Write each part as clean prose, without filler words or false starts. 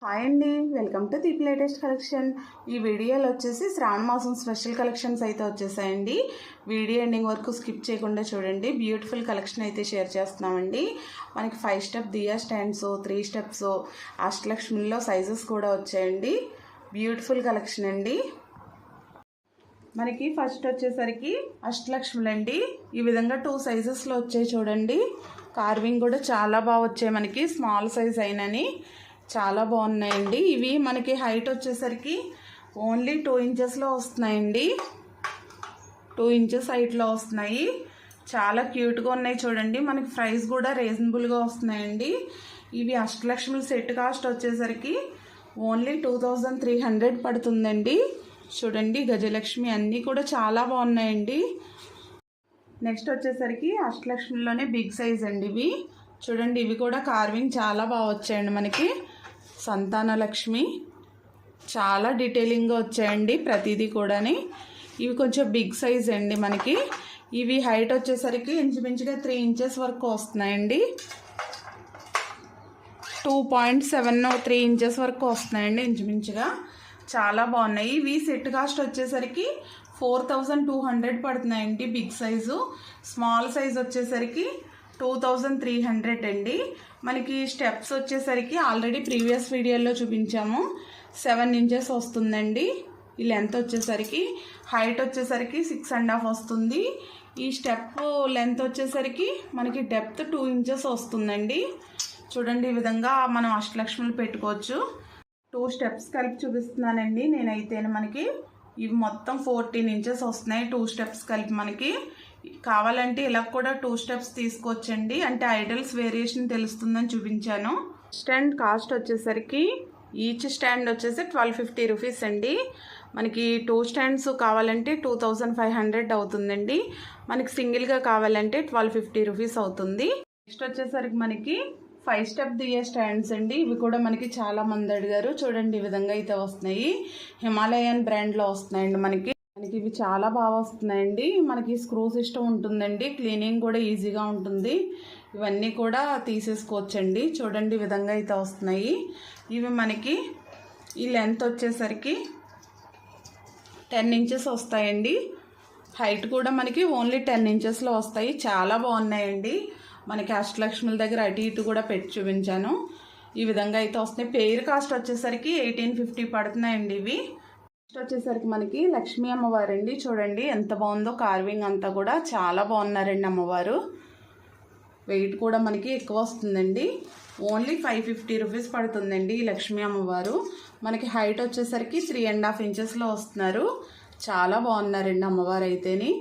Hi అండి, welcome to Deep latest collection. ఈ వీడియోలో వచ్చేసి శ్రావణ మాసం స్పెషల్ కలెక్షన్స్ అయితే వచ్చేసాయండి. వీడియో ఎండింగ్ వరకు స్కిప్ చేయకుండా చూడండి. బ్యూటిఫుల్ కలెక్షన్ అయితే షేర్ చేస్తున్నామండి. మనకి 5 స్టెప్ దియా స్టాండ్స్, 3 స్టెప్స్, అష్టలక్ష్మిలో సైజెస్ కూడా వచ్చాయండి. బ్యూటిఫుల్ కలెక్షన్ అండి. మనకి ఫస్ట్ వచ్చేసరికి అష్టలక్ష్ములు అండి. ఈ విధంగా 2 సైజెస్లో వచ్చాయి చూడండి. కార్వింగ్ కూడా చాలా బాగా వచ్చాయి. మనకి స్మాల్ సైజ్ అయినని చాలా బాగున్నాయండి. ఇవి మనకి హైట్ వచ్చేసరికి ఓన్లీ 2 ఇంచెస్లో వస్తున్నాయండి. 2 ఇంచెస్ హైట్లో వస్తున్నాయి. చాలా క్యూట్గా ఉన్నాయి చూడండి. మనకి ప్రైస్ కూడా రీజనబుల్గా వస్తున్నాయండి. ఇవి అష్టలక్ష్ముల సెట్ కాస్ట్ వచ్చేసరికి ఓన్లీ 2300 పడుతుందండి. చూడండి, గజలక్ష్మి అన్నీ కూడా చాలా బాగున్నాయండి. నెక్స్ట్ వచ్చేసరికి అష్టలక్ష్మిలోనే బిగ్ సైజ్ అండి. ఇవి చూడండి, ఇవి కూడా కార్వింగ్ చాలా బాగా వచ్చాయండి. మనకి సంతాన లక్ష్మి చాలా డీటెయిలింగ్గా వచ్చాయండి ప్రతిదీ కూడాని. ఇవి కొంచెం బిగ్ సైజ్ అండి. మనకి ఇవి హైట్ వచ్చేసరికి ఇంచుమించుగా 3 ఇంచెస్ వరకు వస్తున్నాయండి. 2.73 ఇంచెస్ వరకు వస్తున్నాయండి ఇంచుమించుగా. చాలా బాగున్నాయి. ఇవి సెట్ కాస్ట్ వచ్చేసరికి 4200 పడుతున్నాయండి బిగ్ సైజు. స్మాల్ సైజ్ వచ్చేసరికి 2300 అండి. మనకి స్టెప్స్ వచ్చేసరికి ఆల్రెడీ ప్రీవియస్ వీడియోలో చూపించాము. 7 ఇంచెస్ వస్తుందండి ఈ లెంత్ వచ్చేసరికి. హైట్ వచ్చేసరికి 6.5 వస్తుంది. ఈ స్టెప్ లెంత్ వచ్చేసరికి మనకి డెప్త్ 2 ఇంచెస్ వస్తుందండి. చూడండి, ఈ విధంగా మనం అష్టలక్ష్ములు పెట్టుకోవచ్చు. 2 స్టెప్స్ కలిపి చూపిస్తున్నానండి నేనైతే. మనకి ఇవి మొత్తం 14 ఇంచెస్ వస్తున్నాయి 2 స్టెప్స్ కలిపి. మనకి కావాలంటే ఇలా కూడా 2 స్టెప్స్ తీసుకోవచ్చండి. అంటే ఐడల్స్ వేరియేషన్ తెలుస్తుందని చూపించాను. స్టాండ్ కాస్ట్ వచ్చేసరికి ఈచ్ స్టాండ్ వచ్చేసి 1250 రూపీస్ అండి. మనకి 2 స్టాండ్స్ కావాలంటే 2500 అవుతుందండి. మనకి సింగిల్గా కావాలంటే 1250 రూపీస్ అవుతుంది. నెక్స్ట్ వచ్చేసరికి మనకి 5 స్టెప్ దియా స్టాండ్స్ అండి. ఇవి కూడా మనకి చాలా మంది అడిగారు. చూడండి, ఈ విధంగా అయితే వస్తున్నాయి. హిమాలయన్ బ్రాండ్లో వస్తున్నాయండి. మనకి ఇవి చాలా బాగా వస్తున్నాయండి. మనకి స్క్రూ సిస్టమ్ ఉంటుందండి. క్లీనింగ్ కూడా ఈజీగా ఉంటుంది. ఇవన్నీ కూడా తీసేసుకోవచ్చండి. చూడండి, ఈ విధంగా అయితే వస్తున్నాయి. ఇవి మనకి ఈ లెంత్ వచ్చేసరికి 10 ఇంచెస్ వస్తాయండి. హైట్ కూడా మనకి ఓన్లీ 10 ఇంచెస్లో వస్తాయి. చాలా బాగున్నాయండి. మనకి అష్టలక్ష్ముల దగ్గర అటు ఇటు కూడా పెట్టి చూపించాను. ఈ విధంగా అయితే వస్తున్నాయి. పెయిర్ కాస్ట్ వచ్చేసరికి 1850 పడుతున్నాయండి ఇవి. నెక్స్ట్ వచ్చేసరికి మనకి లక్ష్మీ అమ్మవారు అండి. చూడండి ఎంత బాగుందో కార్వింగ్ అంతా కూడా. చాలా బాగున్నారండి అమ్మవారు. వెయిట్ కూడా మనకి ఎక్కువ వస్తుందండి. ఓన్లీ 550 రూపీస్ పడుతుందండి ఈ లక్ష్మీ అమ్మవారు. మనకి హైట్ వచ్చేసరికి 3.5 ఇంచెస్లో వస్తున్నారు. చాలా బాగున్నారండి అమ్మవారు అయితేని.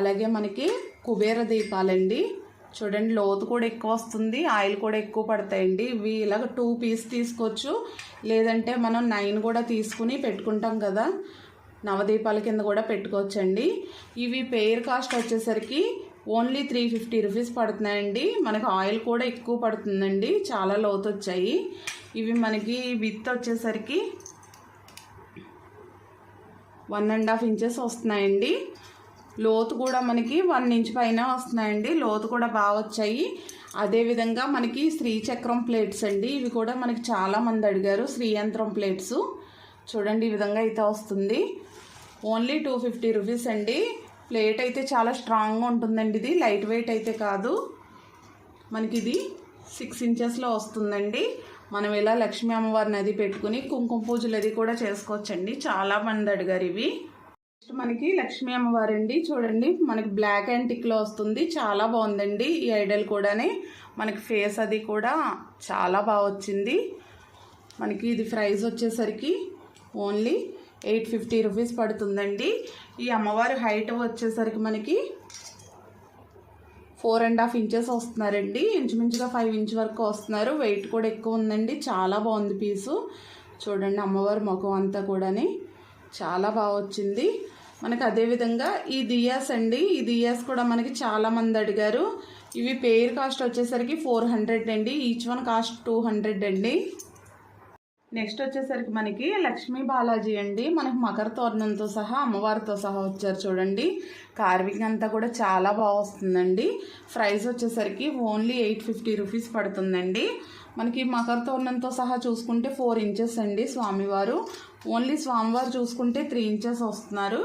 అలాగే మనకి కుబేర దీపాలండి. చూడండి, లోతు కూడా ఎక్కువ వస్తుంది, ఆయిల్ కూడా ఎక్కువ పడతాయండి. ఇవి ఇలాగ 2 పీస్ తీసుకోవచ్చు. లేదంటే మనం 9 కూడా తీసుకుని పెట్టుకుంటాం కదా, నవదీపాల కింద కూడా పెట్టుకోవచ్చండి. ఇవి పెయిర్ కాస్ట్ వచ్చేసరికి ఓన్లీ 350 రూపీస్ పడుతున్నాయండి. మనకి ఆయిల్ కూడా ఎక్కువ పడుతుందండి. చాలా లోతు వచ్చాయి. ఇవి మనకి విత్ వచ్చేసరికి 1.5 ఇంచెస్ వస్తున్నాయండి. లోతు కూడా మనకి 1 ఇంచ్ పైన వస్తున్నాయండి. లోతు కూడా బాగా వచ్చాయి. అదేవిధంగా మనకి శ్రీచక్రం ప్లేట్స్ అండి. ఇవి కూడా మనకి చాలా మంది అడిగారు. శ్రీయంత్రం ప్లేట్స్ చూడండి, ఈ విధంగా అయితే వస్తుంది. ఓన్లీ 250 రూపీస్ అండి. ప్లేట్ అయితే చాలా స్ట్రాంగ్గా ఉంటుందండి. ఇది లైట్ వెయిట్ అయితే కాదు. మనకి ఇది 6 ఇంచెస్లో వస్తుందండి. మనం ఇలా లక్ష్మీ అమ్మవారిని అది పెట్టుకుని కుంకుమ పూజలు అది కూడా చేసుకోవచ్చండి. చాలా మంది అడిగారు ఇవి. మనకి లక్ష్మీ అమ్మవారు అండి. చూడండి, మనకి బ్లాక్ అండ్ టిక్లో వస్తుంది. చాలా బాగుందండి ఈ ఐడల్ కూడానే. మనకి ఫేస్ అది కూడా చాలా బాగా వచ్చింది. మనకి ఇది ప్రైస్ వచ్చేసరికి ఓన్లీ 850 రూపీస్ పడుతుందండి. ఈ అమ్మవారి హైట్ వచ్చేసరికి మనకి 4.5 ఇంచెస్ వస్తున్నారండి. ఇంచుమించుగా 5 ఇంచ్ వరకు వస్తున్నారు. వెయిట్ కూడా ఎక్కువ ఉందండి. చాలా బాగుంది పీసు. చూడండి, అమ్మవారి ముఖం అంతా కూడాని చాలా బాగా వచ్చింది మనకి. అదేవిధంగా ఈ దియాస్ అండి. ఈ దియాస్ కూడా మనకి చాలా మంది అడిగారు. ఇవి పెయిర్ కాస్ట్ వచ్చేసరికి 400 అండి. ఈచ్ వన్ కాస్ట్ 200 అండి. నెక్స్ట్ వచ్చేసరికి మనకి లక్ష్మీ బాలాజీ అండి. మనకి మకర తోరణంతో సహా అమ్మవారితో సహా వచ్చారు. చూడండి, కార్వింగ్ అంతా కూడా చాలా బాగా వస్తుందండి. ప్రైస్ వచ్చేసరికి ఓన్లీ 850 రూపీస్ పడుతుందండి. మనకి మకర తోరణంతో సహా చూసుకుంటే 4 ఇంచెస్ అండి స్వామివారు. ఓన్లీ స్వామివారు చూసుకుంటే 3 ఇంచెస్ వస్తున్నారు.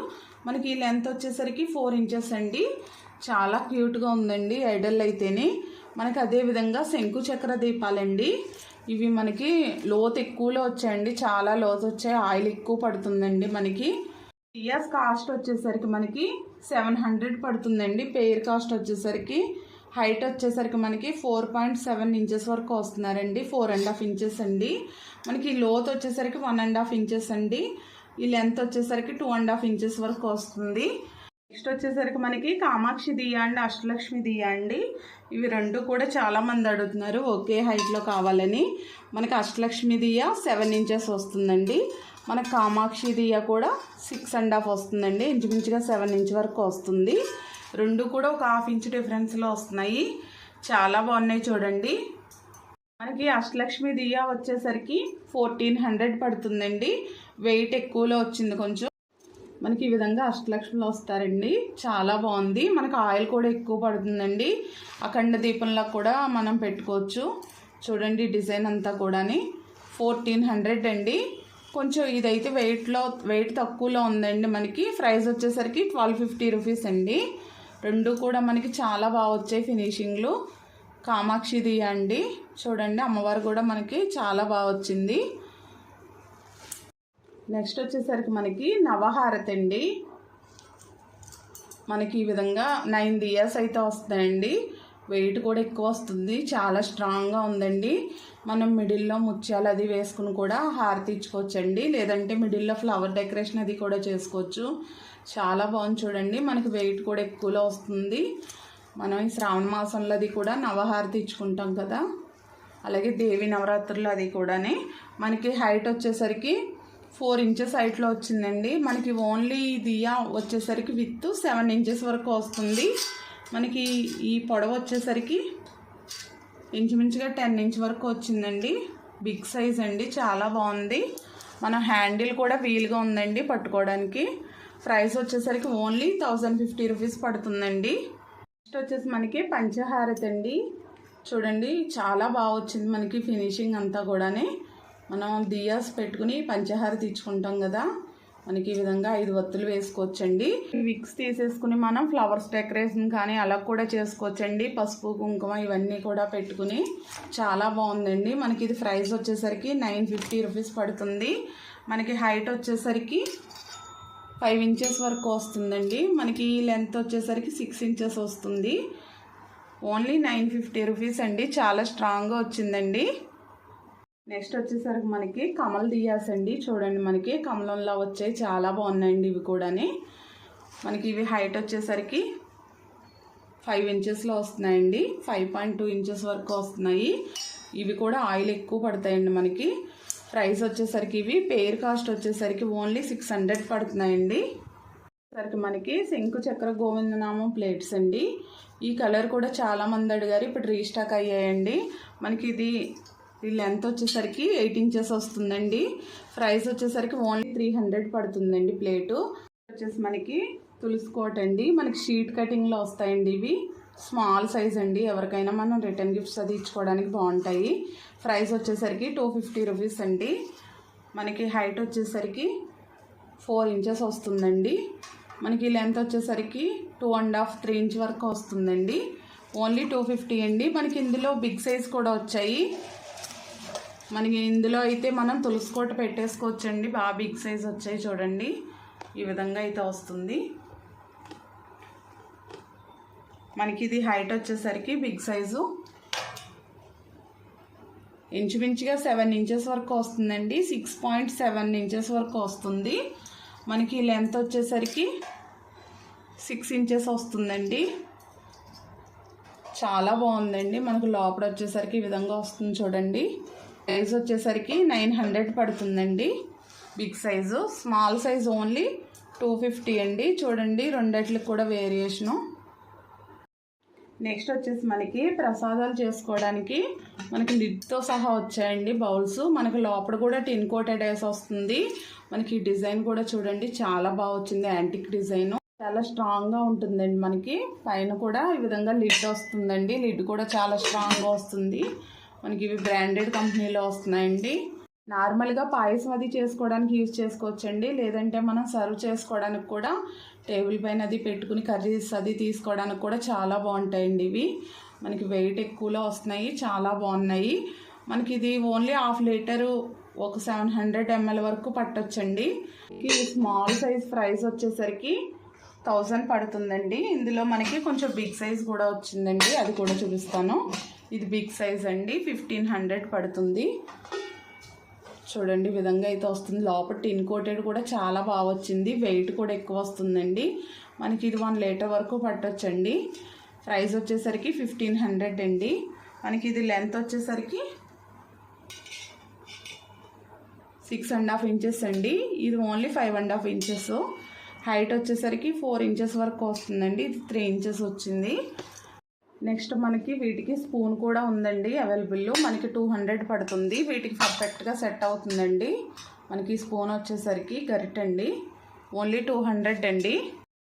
మనకి ఈ లెంత్ వచ్చేసరికి 4 ఇంచెస్ అండి. చాలా క్యూట్గా ఉందండి ఐడల్ అయితేనే. మనకి అదేవిధంగా శంకు చక్ర దీపాలండి. ఇవి మనకి లోతు ఎక్కువలో వచ్చాయండి, చాలా లోతు వచ్చాయి, ఆయిల్ ఎక్కువ పడుతుందండి. మనకి దియాస్ కాస్ట్ వచ్చేసరికి మనకి 700 పడుతుందండి. పెయిర్ కాస్ట్ వచ్చేసరికి హైట్ వచ్చేసరికి మనకి 4.7 ఇంచెస్ వరకు వస్తున్నారండి. 4.5 ఇంచెస్ అండి. మనకి లోత్ వచ్చేసరికి 1.5 ఇంచెస్ అండి. ఈ లెంత్ వచ్చేసరికి 2.5 ఇంచెస్ వరకు వస్తుంది. నెక్స్ట్ వచ్చేసరికి మనకి కామాక్షి దియా అండి, అష్టలక్ష్మి దియా అండి. ఇవి రెండు కూడా చాలామంది అడుగుతున్నారు ఒకే హైట్లో కావాలని. మనకి అష్టలక్ష్మి దియా 7 ఇంచెస్ వస్తుందండి. మన కామాక్షి దియా కూడా 6.5 వస్తుందండి. ఇంచుమించుగా 7 ఇంచ్ వరకు వస్తుంది. రెండు కూడా ఒక 1/2 ఇంచ్ డిఫరెన్స్లో వస్తున్నాయి. చాలా బాగున్నాయి చూడండి. మనకి అష్టలక్ష్మి దియా వచ్చేసరికి 1400 పడుతుందండి. వెయిట్ ఎక్కువలో వచ్చింది కొంచెం. మనకి ఈ విధంగా అష్టలక్ష్మిలో వస్తారండి. చాలా బాగుంది. మనకి ఆయిల్ కూడా ఎక్కువ పడుతుందండి. అఖండ దీపంలో కూడా మనం పెట్టుకోవచ్చు. చూడండి డిజైన్ అంతా కూడా 1400 అండి. కొంచెం ఇదైతే వెయిట్ తక్కువలో ఉందండి. మనకి ప్రైస్ వచ్చేసరికి 1250 రూపీస్ అండి. రెండు కూడా మనకి చాలా బాగా వచ్చాయి ఫినిషింగ్లు. కామాక్షి దియా అండి. చూడండి అమ్మవారు కూడా మనకి చాలా బాగా వచ్చింది. నెక్స్ట్ వచ్చేసరికి మనకి నవహారతి అండి. మనకి ఈ విధంగా 9 దియాస్ అయితే వస్తాయండి. వెయిట్ కూడా ఎక్కువ వస్తుంది, చాలా స్ట్రాంగ్గా ఉందండి. మనం మిడిల్లో ముత్యాలు అది వేసుకుని కూడా హారతి ఇచ్చుకోవచ్చండి. లేదంటే మిడిల్లో ఫ్లవర్ డెకరేషన్ అది కూడా చేసుకోవచ్చు. చాలా బాగుంది చూడండి. మనకి వెయిట్ కూడా ఎక్కువలో వస్తుంది. మనం ఈ శ్రావణ మాసంలో అది కూడా నవహారతి ఇచ్చుకుంటాం కదా, అలాగే దేవి నవరాత్రులు అది కూడా. మనకి హైట్ వచ్చేసరికి 4 ఇంచెస్ హైట్లో వచ్చిందండి. మనకి ఓన్లీ దియా వచ్చేసరికి విత్ 7 ఇంచెస్ వరకు వస్తుంది. మనకి ఈ పొడవు వచ్చేసరికి ఇంచుమించుగా 10 ఇంచ్ వరకు వచ్చిందండి. బిగ్ సైజ్ అండి, చాలా బాగుంది. మన హ్యాండిల్ కూడా వీల్గా ఉందండి పట్టుకోవడానికి. ప్రైస్ వచ్చేసరికి ఓన్లీ 1050 రూపీస్ పడుతుందండి. నెక్స్ట్ వచ్చేసి మనకి పంచహారతి అండి. చూడండి చాలా బాగా వచ్చింది మనకి ఫినిషింగ్ అంతా కూడా. మనం దియాస్ పెట్టుకుని పంచహారతి ఇచ్చుకుంటాం కదా, మనకి ఈ విధంగా 5 వత్తులు వేసుకోవచ్చండి. విక్స్ తీసేసుకుని మనం ఫ్లవర్స్ డెకరేషన్ కానీ అలా కూడా చేసుకోవచ్చండి. పసుపు కుంకుమ ఇవన్నీ కూడా పెట్టుకుని చాలా బాగుందండి. మనకి ఇది ప్రైస్ వచ్చేసరికి 950 రూపీస్ పడుతుంది. మనకి హైట్ వచ్చేసరికి 5 ఇంచెస్ వరకు వస్తుందండి. మనకి లెంత్ వచ్చేసరికి 6 ఇంచెస్ వస్తుంది. ఓన్లీ 950 రూపీస్ అండి. చాలా స్ట్రాంగ్గా వచ్చిందండి. నెక్స్ట్ వచ్చేసరికి మనకి కమల్ దియాస్ అండి. చూడండి మనకి కమలంలా వచ్చాయి, చాలా బాగున్నాయండి ఇవి కూడా. మనకి ఇవి హైట్ వచ్చేసరికి 5 ఇంచెస్లో వస్తున్నాయండి. 5.2 ఇంచెస్ వరకు వస్తున్నాయి. ఇవి కూడా ఆయిల్ ఎక్కువ పడతాయండి మనకి. ప్రైస్ వచ్చేసరికి ఇవి పెయిర్ కాస్ట్ వచ్చేసరికి ఓన్లీ 600 పడుతున్నాయండి. సరికి మనకి శంకు చక్ర గోవిందనామం ప్లేట్స్ అండి. ఈ కలర్ కూడా చాలామంది అడిగారు, ఇప్పుడు రీస్టాక్ అయ్యాయండి. మనకి ఇది ఈ లెంత్ వచ్చేసరికి 8 ఇంచెస్ వస్తుందండి. ప్రైస్ వచ్చేసరికి ఓన్లీ 300 పడుతుందండి ప్లేటు. వచ్చేసి మనకి తులసికోట అండి. మనకి షీట్ కటింగ్లో వస్తాయండి. ఇవి స్మాల్ సైజ్ అండి. ఎవరికైనా మనం రిటర్న్ గిఫ్ట్స్ అది ఇచ్చుకోవడానికి బాగుంటాయి. ప్రైస్ వచ్చేసరికి 250 రూపీస్ అండి. మనకి హైట్ వచ్చేసరికి 4 ఇంచెస్ వస్తుందండి. మనకి లెంత్ వచ్చేసరికి 2.5-3 ఇంచ్ వరకు వస్తుందండి. ఓన్లీ 250 అండి. మనకి ఇందులో బిగ్ సైజ్ కూడా వచ్చాయి. మనకి ఇందులో అయితే మనం తులసికోట పెట్టేసుకోవచ్చండి. బాగా బిగ్ సైజ్ వచ్చాయి చూడండి. ఈ విధంగా అయితే వస్తుంది. మనకి ఇది హైట్ వచ్చేసరికి బిగ్ సైజు ఇంచుమించుగా 7 ఇంచెస్ వరకు వస్తుందండి. 6.7 ఇంచెస్ వరకు వస్తుంది. మనకి లెంత్ వచ్చేసరికి 6 ఇంచెస్ వస్తుందండి. చాలా బాగుందండి. మనకు లోపల వచ్చేసరికి ఈ విధంగా వస్తుంది చూడండి. ప్రైస్ వచ్చేసరికి 900 పడుతుందండి. Big size. Small size only 250 అండి. చూడండి రెండిట్లకి కూడా వేరియేషను. నెక్స్ట్ వచ్చేసి మనకి ప్రసాదాలు చేసుకోవడానికి మనకి లిడ్తో సహా వచ్చాయండి బౌల్స్. మనకి లోపల కూడా టిన్ కోటెడ్ వేసి వస్తుంది. మనకి డిజైన్ కూడా చూడండి చాలా బాగా వచ్చింది. యాంటిక్ డిజైన్ చాలా స్ట్రాంగ్గా ఉంటుందండి. మనకి పైన కూడా ఈ విధంగా లిడ్ వస్తుందండి. లిడ్ కూడా చాలా స్ట్రాంగ్గా వస్తుంది. మనకి ఇవి బ్రాండెడ్ కంపెనీలో వస్తున్నాయండి. నార్మల్గా పాయసం అది చేసుకోవడానికి యూజ్ చేసుకోవచ్చండి, లేదంటే మనం సర్వ్ చేసుకోవడానికి కూడా టేబుల్ పైన అది పెట్టుకుని కర్రీస్ అది తీసుకోవడానికి కూడా చాలా బాగుంటాయండి. ఇవి మనకి వెయిట్ ఎక్కువలో వస్తున్నాయి, చాలా బాగున్నాయి. మనకి ఇది ఓన్లీ 1/2 లీటరు ఒక 700 ml వరకు పట్టొచ్చండి. ఈ స్మాల్ సైజ్ ప్రైస్ వచ్చేసరికి 1000 పడుతుందండి. ఇందులో మనకి కొంచెం బిగ్ సైజ్ కూడా వచ్చిందండి, అది కూడా చూపిస్తాను. ఇది బిగ్ సైజ్ అండి, 1500 పడుతుంది. చూడండి ఈ విధంగా అయితే వస్తుంది. లోపల టిన్ కోటెడ్ కూడా చాలా బాగా వచ్చింది, వెయిట్ కూడా ఎక్కువ వస్తుందండి. మనకి ఇది 1 లీటర్ వరకు పట్టొచ్చండి. ప్రైస్ వచ్చేసరికి 1500 అండి. మనకి ఇది లెంత్ వచ్చేసరికి 6.5 ఇంచెస్ అండి. ఇది ఓన్లీ 5.5 ఇంచెస్. హైట్ వచ్చేసరికి 4 ఇంచెస్ వరకు వస్తుందండి. ఇది 3 ఇంచెస్ వచ్చింది. నెక్స్ట్ మనకి వీటికి స్పూన్ కూడా ఉందండి అవైలబుల్. మనకి 200 పడుతుంది. వీటికి పర్ఫెక్ట్గా సెట్ అవుతుందండి. మనకి స్పూన్ వచ్చేసరికి గరిటండి, ఓన్లీ 200 అండి.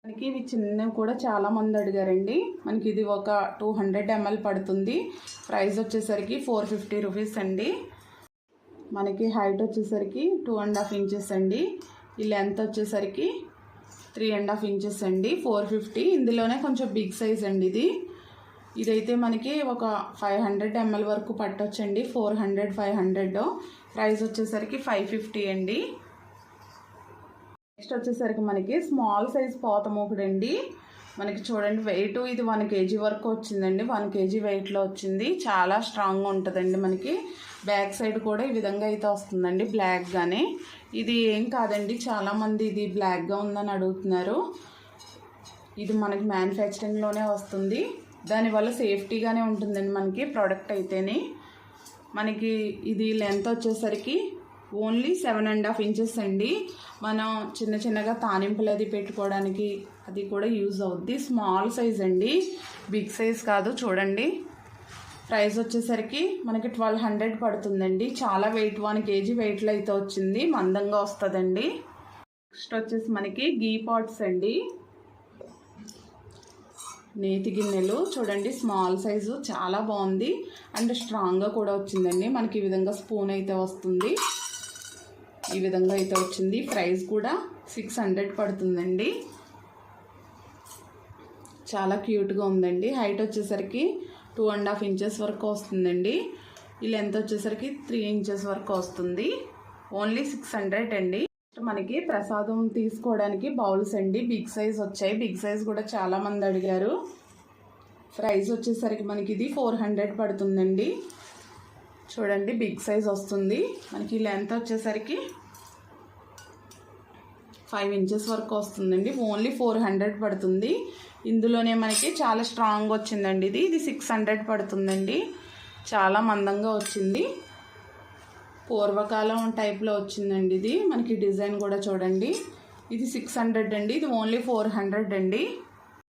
మనకి ఇవి చిన్నవి కూడా చాలామంది అడిగారండి. మనకి ఇది ఒక 200 ml పడుతుంది. ప్రైస్ వచ్చేసరికి 450 రూపీస్ అండి. మనకి హైట్ వచ్చేసరికి 2.5 ఇంచెస్ అండి. ఈ లెంత్ వచ్చేసరికి 3.5 ఇంచెస్ అండి. 450. ఇందులోనే కొంచెం బిగ్ సైజ్ అండి ఇది. ఇదైతే మనకి ఒక 500 ml వరకు పట్టొచ్చండి. 400, 500. ప్రైస్ వచ్చేసరికి 550 అండి. నెక్స్ట్ వచ్చేసరికి మనకి స్మాల్ సైజ్ పోత మూకుడండి. మనకి చూడండి వెయిట్ ఇది 1 kg వరకు వచ్చిందండి. 1 kg వెయిట్లో వచ్చింది. చాలా స్ట్రాంగ్గా ఉంటుందండి. మనకి బ్యాక్ సైడ్ కూడా ఈ విధంగా అయితే వస్తుందండి, బ్లాక్గానే. ఇది ఏం కాదండి, చాలామంది ఇది బ్లాక్గా ఉందని అడుగుతున్నారు. ఇది మనకి మ్యానుఫ్యాక్చరింగ్లోనే వస్తుంది, దానివల్ల సేఫ్టీగానే ఉంటుందండి మనకి ప్రోడక్ట్ అయితేనే. మనకి ఇది లెంత్ వచ్చేసరికి ఓన్లీ 7.5 ఇంచెస్ అండి. మనం చిన్న చిన్నగా తానింపులు అది పెట్టుకోవడానికి అది కూడా యూజ్ అవుద్ది. స్మాల్ సైజ్ అండి, బిగ్ సైజ్ కాదు. చూడండి ప్రైస్ వచ్చేసరికి మనకి 1200 పడుతుందండి. చాలా వెయిట్, 1 kg వెయిట్లో అయితే వచ్చింది, మందంగా వస్తుందండి. నెక్స్ట్ వచ్చేసి మనకి గీ పాట్స్ అండి, నేతి గిన్నెలు. చూడండి స్మాల్ సైజు, చాలా బాగుంది అండ్ స్ట్రాంగ్గా కూడా వచ్చిందండి. మనకి ఈ విధంగా స్పూన్ అయితే వస్తుంది, ఈ విధంగా అయితే వచ్చింది. ప్రైస్ కూడా 600 పడుతుందండి. చాలా క్యూట్గా ఉందండి. హైట్ వచ్చేసరికి 2.5 ఇంచెస్ వరకు వస్తుందండి. ఈ లెంత్ వచ్చేసరికి 3 ఇంచెస్ వరకు వస్తుంది. ఓన్లీ 600 అండి. మనకి ప్రసాదం తీసుకోవడానికి బౌల్స్ అండి, బిగ్ సైజ్ వచ్చాయి. బిగ్ సైజ్ కూడా చాలామంది అడిగారు. ప్రైస్ వచ్చేసరికి మనకి ఇది 400 పడుతుందండి. చూడండి బిగ్ సైజ్ వస్తుంది. మనకి లెంత్ వచ్చేసరికి 5 ఇంచెస్ వరకు వస్తుందండి. ఓన్లీ 400 పడుతుంది. ఇందులోనే మనకి చాలా స్ట్రాంగ్ వచ్చిందండి. ఇది 600 పడుతుందండి. చాలా మందంగా వచ్చింది, పూర్వకాలం టైప్లో వచ్చిందండి. ఇది మనకి డిజైన్ కూడా చూడండి. ఇది 600 అండి. ఇది ఓన్లీ 400 అండి.